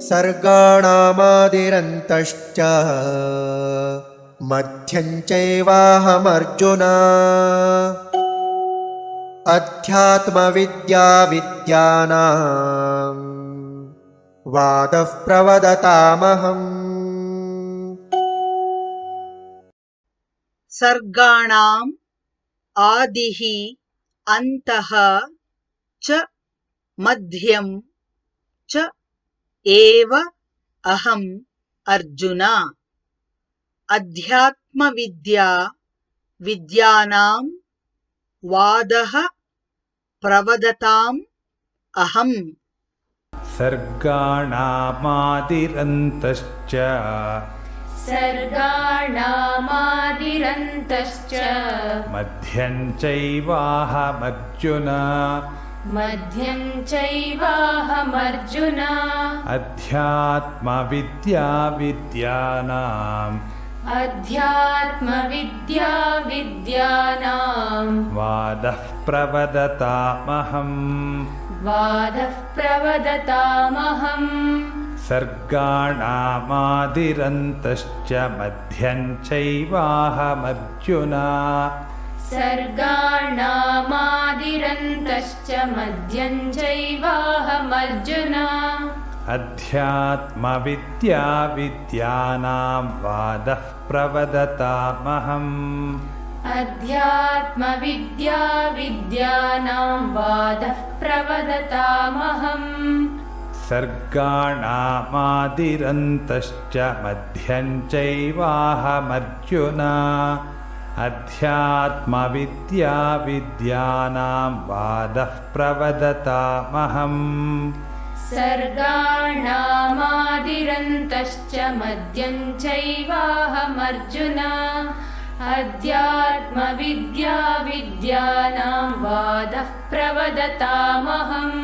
सर्गाणामादिरन्तश्च मध्यं चैवाहमर्जुन अध्यात्मविद्या विद्यानां वादः प्रवदतामहम्। सर्गाणाम् आदिः अन्तः च मध्यं च एव अहम् अर्जुन अध्यात्मविद्या विद्यानां वादः प्रवदताम् अहम्। सर्गाणामादिरन्तश्च मध्यं चैवाहमर्जुन अध्यात्मविद्या विद्यानां वादः प्रवदतामहम्। सर्गाणामादिरन्तश्च मध्यं चैवाहमर्जुन अध्यात्मविद्या विद्यानां वादः प्रवदतामहम्। सर्गाणामादिरन्तश्च मध्यं चैवाहमर्जुन अध्यात्मविद्या विद्यानां वादः प्रवदतामहम्। सर्गाणामादिरन्तश्च मध्यं चैवाहमर्जुन अध्यात्मविद्या विद्यानां वादः प्रवदतामहम्।